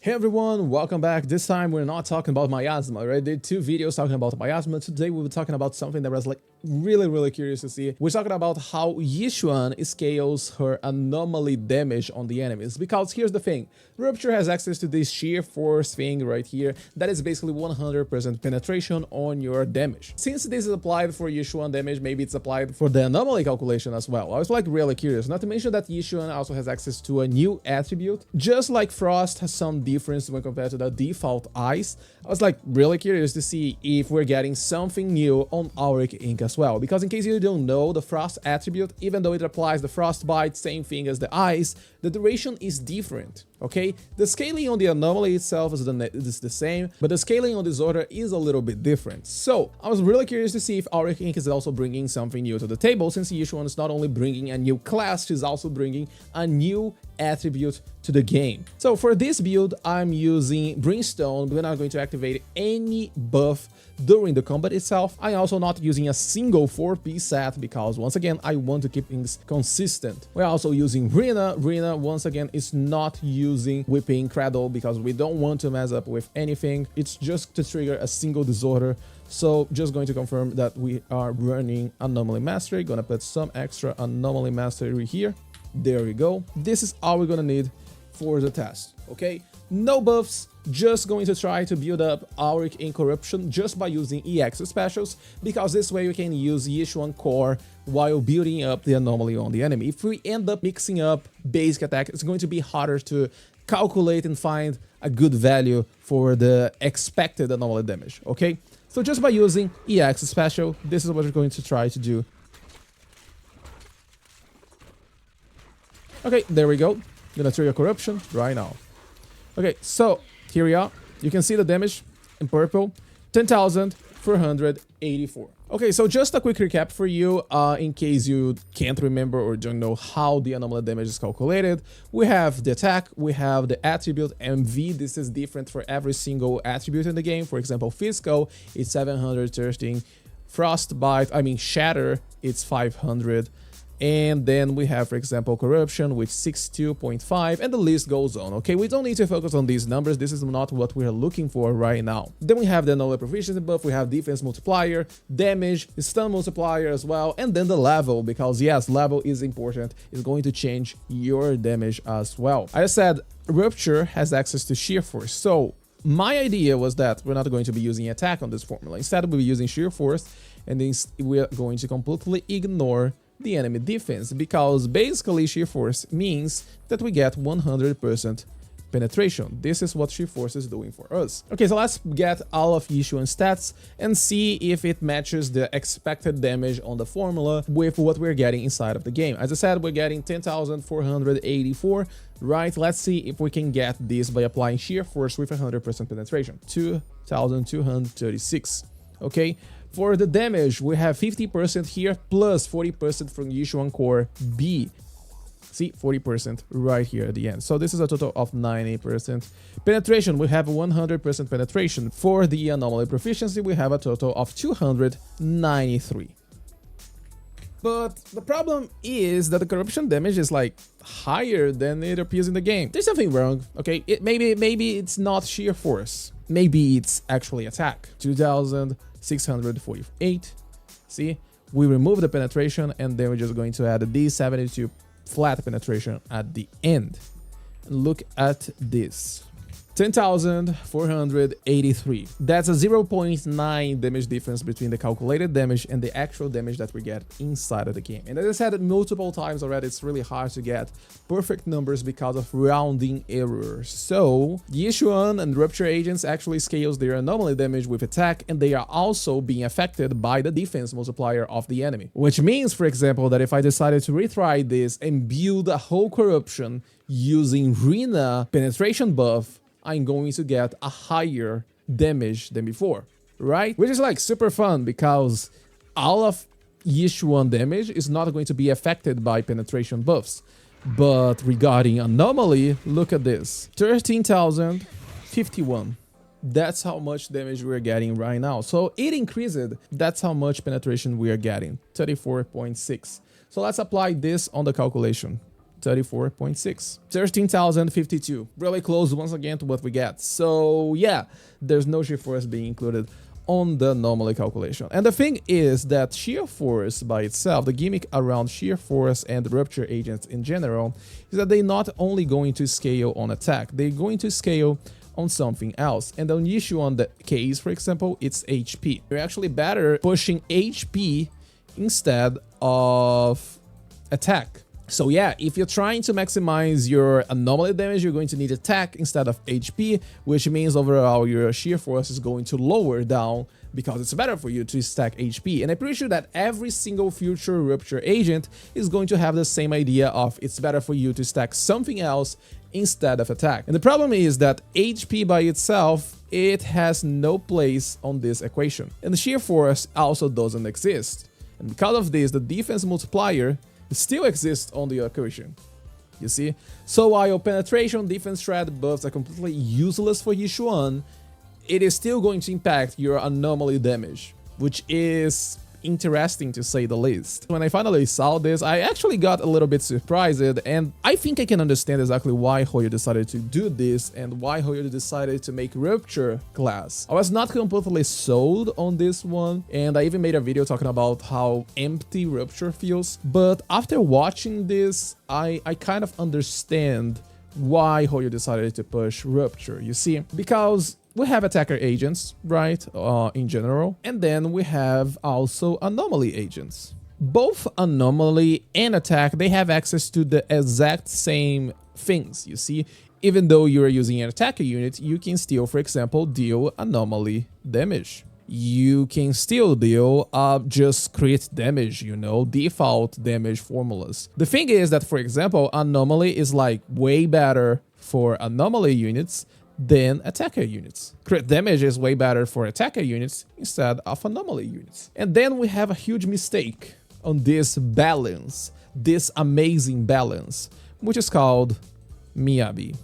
Hey everyone, welcome back. This time we're not talking about miasma. I already did 2 videos talking about miasma. Today we'll be talking about something that was like really curious to see. We're talking about how Yi Xuan scales her anomaly damage on the enemies. Because here's the thing, Rupture has access to this sheer force thing right here that is basically 100% penetration on your damage. Since this is applied for Yi Xuan damage, maybe it's applied for the anomaly calculation as well. I was like really curious. Not to mention that Yi Xuan also has access to a new attribute. Just like Frost has some difference when compared to the default ice, I was like really curious to see if we're getting something new on Auric Ink as well. Because in case you don't know, the Frost attribute, even though it applies the Frostbite, same thing as the ice, the duration is different. Okay, the scaling on the anomaly itself is the same, but the scaling on disorder is a little bit different. So I was really curious to see if Auric Ink is also bringing something new to the table, since Yi Xuan is not only bringing a new class, she's also bringing a new attribute to the game. So for this build, I'm using Brimstone. We're not going to activate any buff during the combat itself. I'm also not using a single 4-piece set because once again, I want to keep things consistent. We're also using Rina. Rina, once again, is not using Whipping Cradle because we don't want to mess up with anything. It's just to trigger a single disorder. So just going to confirm that we are running Anomaly Mastery. Gonna put some extra Anomaly Mastery here. There we go. This is all we're gonna need for the test, okay? No buffs, just going to try to build up Auric Ink Corruption just by using EX specials, because this way we can use Yi Xuan core while building up the anomaly on the enemy. If we end up mixing up basic attack, it's going to be harder to calculate and find a good value for the expected anomaly damage, okay? So just by using EX special, this is what we're going to try to do. Okay, there we go. Gonna trigger corruption right now. Okay, so here we are. You can see the damage in purple, 10,484. Okay, so just a quick recap for you, in case you can't remember or don't know how the anomaly damage is calculated. We have the attack, we have the attribute MV. This is different for every single attribute in the game. For example, physical, it's 713. Frostbite, Shatter, it's 500. And then we have, for example, corruption with 62.5, and the list goes on, okay? We don't need to focus on these numbers. This is not what we are looking for right now. Then we have the anomaly proficiency buff, we have defense multiplier, damage, stun multiplier as well, and then the level, because yes, level is important. It's going to change your damage as well. I said Rupture has access to sheer force, so my idea was that we're not going to be using attack on this formula. Instead, we'll be using sheer force, and then we're going to completely ignore the enemy defense, because basically sheer force means that we get 100% penetration. This is what sheer force is doing for us. Okay, so let's get all of Yi Xuan's stats and see if it matches the expected damage on the formula with what we're getting inside of the game. As I said, we're getting 10,484, right? Let's see if we can get this by applying sheer force with 100% penetration. 2,236. Okay. For the damage, we have 50% here plus 40% from Yi Xuan Core B. See, 40% right here at the end. So this is a total of 90%. Penetration, we have 100% penetration. For the anomaly proficiency, we have a total of 293. But the problem is that the corruption damage is like higher than it appears in the game. There's something wrong, okay? Maybe it's not sheer force. Maybe it's actually attack. 2,648. See, we remove the penetration, and then we're just going to add a D72 flat penetration at the end. Look at this. 10,483. That's a 0.9 damage difference between the calculated damage and the actual damage that we get inside of the game. And as I said multiple times already, it's really hard to get perfect numbers because of rounding errors. So Yi Xuan and Rupture agents actually scales their anomaly damage with attack, and they are also being affected by the defense multiplier of the enemy. Which means, for example, that if I decided to retry this and build a whole corruption using Rina penetration buff, I'm going to get a higher damage than before, right? Which is like super fun because all of Yi Xuan damage is not going to be affected by penetration buffs. But regarding anomaly, look at this. 13,051. That's how much damage we're getting right now. So it increased. That's how much penetration we are getting. 34.6. So let's apply this on the calculation. 34.6. 13,052. Really close once again to what we get. So yeah, there's no shear force being included on the anomaly calculation. And the thing is that shear force by itself, the gimmick around shear force and rupture agents in general, is that they're not only going to scale on attack, they're going to scale on something else. And on Yi Xuan, the case, for example, it's HP. You're actually better pushing HP instead of attack. So yeah, if you're trying to maximize your anomaly damage, you're going to need attack instead of HP, which means overall your shear force is going to lower down because it's better for you to stack HP. And I'm pretty sure that every single future Rupture agent is going to have the same idea of it's better for you to stack something else instead of attack. And the problem is that HP by itself, it has no place on this equation. And the shear force also doesn't exist. And because of this, the defense multiplier still exists on the equation, you see? So while penetration, defense threat buffs are completely useless for Yi Xuan, it is still going to impact your anomaly damage, which is interesting to say the least. When I finally saw this, I actually got a little bit surprised, and I think I can understand exactly why Hoyo decided to do this and why Hoyo decided to make Rupture class. I was not completely sold on this one, and I even made a video talking about how empty Rupture feels, but after watching this, I kind of understand why Hoyo decided to push Rupture, you see? Because we have attacker agents, right, in general, and then we have also anomaly agents. Both anomaly and attack, they have access to the exact same things, you see? Even though you're using an attacker unit, you can still, for example, deal anomaly damage. You can still deal just crit damage, you know, default damage formulas. The thing is that, for example, anomaly is like way better for anomaly units than attacker units. Crit damage is way better for attacker units instead of anomaly units. And then we have a huge mistake on this balance, this amazing balance, which is called Miyabi.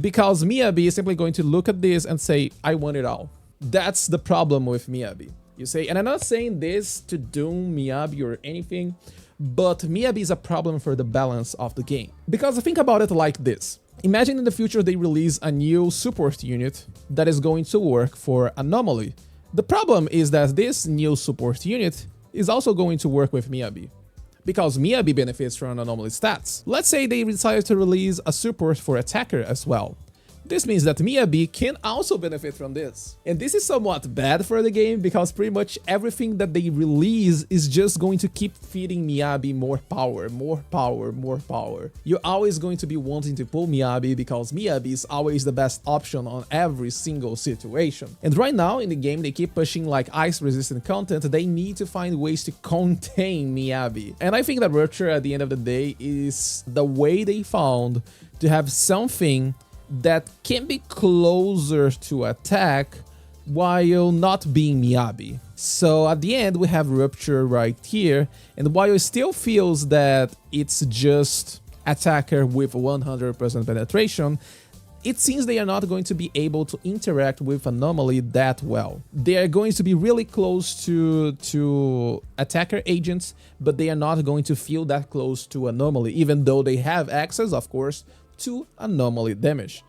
Because Miyabi is simply going to look at this and say, I want it all. That's the problem with Miyabi, you say. And I'm not saying this to doom Miyabi or anything, but Miyabi is a problem for the balance of the game. Because think about it like this. Imagine in the future they release a new support unit that is going to work for Anomaly. The problem is that this new support unit is also going to work with Miyabi, because Miyabi benefits from Anomaly stats. Let's say they decide to release a support for Attacker as well. This means that Miyabi can also benefit from this. And this is somewhat bad for the game because pretty much everything that they release is just going to keep feeding Miyabi more power, more power, more power. You're always going to be wanting to pull Miyabi because Miyabi is always the best option on every single situation. And right now in the game they keep pushing like ice resistant content, they need to find ways to contain Miyabi. And I think that Rupture at the end of the day is the way they found to have something that can be closer to attack while not being Miyabi. So at the end we have Rupture right here, and while it still feels that it's just attacker with 100% penetration, it seems they are not going to be able to interact with Anomaly that well. They are going to be really close to attacker agents, but they are not going to feel that close to Anomaly, even though they have access, of course, to anomaly damage.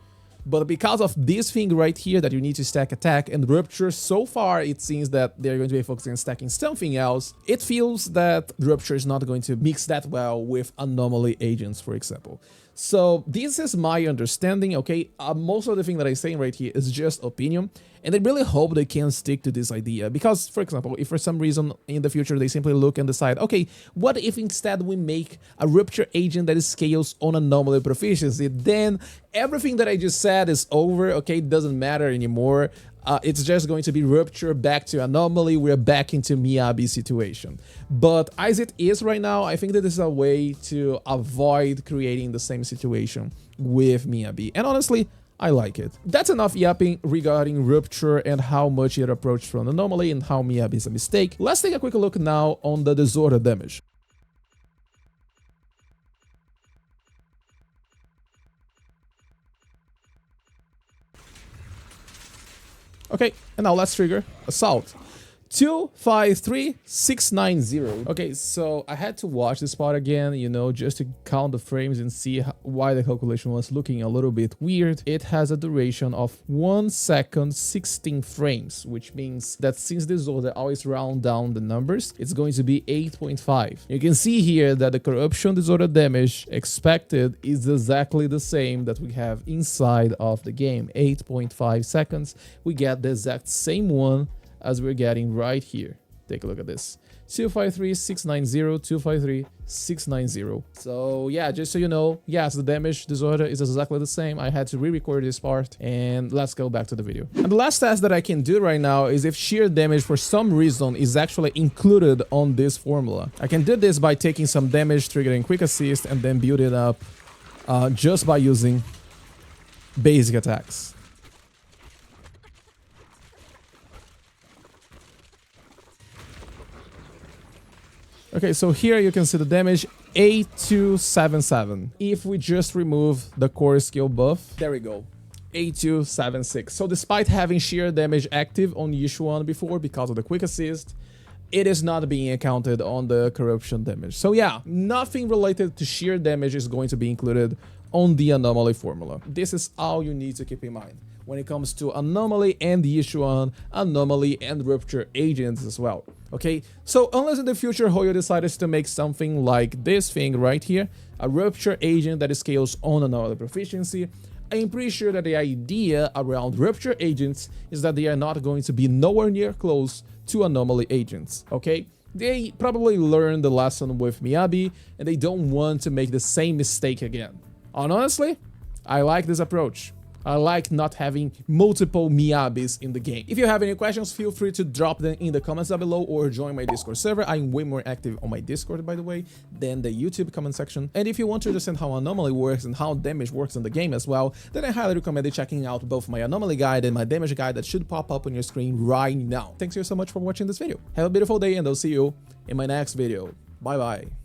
But because of this thing right here that you need to stack attack and Rupture, so far it seems that they're going to be focusing on stacking something else. It feels that Rupture is not going to mix that well with anomaly agents, for example. So this is my understanding, okay? Most of the thing that I'm saying right here is just opinion, and I really hope they can stick to this idea because, for example, if for some reason in the future they simply look and decide, okay, what if instead we make a Rupture agent that scales on anomaly proficiency, then everything that I just said is over, okay? It doesn't matter anymore. It's just going to be Rupture back to Anomaly, we're back into Miyabi situation. But as it is right now, I think that this is a way to avoid creating the same situation with Miyabi. And honestly, I like it. That's enough yapping regarding Rupture and how much it approached from Anomaly and how Miyabi is a mistake. Let's take a quick look now on the disorder damage. Okay, and now let's trigger Assault. 253690. Okay, so I had to watch this part again, you know, just to count the frames and see why the calculation was looking a little bit weird. It has a duration of 1 second 16 frames, which means that since this order always round down the numbers, it's going to be 8.5. You can see here that the corruption disorder damage expected is exactly the same that we have inside of the game, 8.5 seconds. We get the exact same one as we're getting right here. Take a look at this. 253690, 253690. So yeah, just so you know, yes, the damage disorder is exactly the same. I had to re-record this part, and let's go back to the video. And the last test that I can do right now is if shear damage for some reason is actually included on this formula. I can do this by taking some damage, triggering quick assist, and then build it up just by using basic attacks. Okay, so here you can see the damage 8277. If we just remove the core skill buff, there we go, 8276. So despite having sheer damage active on Yi Xuan before because of the quick assist, it is not being accounted on the corruption damage. So yeah, nothing related to sheer damage is going to be included on the anomaly formula. This is all you need to keep in mind when it comes to anomaly and Yi Xuan, anomaly and rupture agents as well. Okay, so unless in the future Hoyo decides to make something like this thing right here, a rupture agent that scales on anomaly proficiency, I'm pretty sure that the idea around rupture agents is that they are not going to be nowhere near close to anomaly agents, okay? They probably learned the lesson with Miyabi and they don't want to make the same mistake again. And honestly, I like this approach. I like not having multiple Miyabis in the game. If you have any questions, feel free to drop them in the comments down below or join my Discord server. I'm way more active on my Discord, by the way, than the YouTube comment section. And if you want to understand how Anomaly works and how damage works in the game as well, then I highly recommend checking out both my Anomaly guide and my damage guide that should pop up on your screen right now. Thanks so much for watching this video. Have a beautiful day and I'll see you in my next video. Bye bye.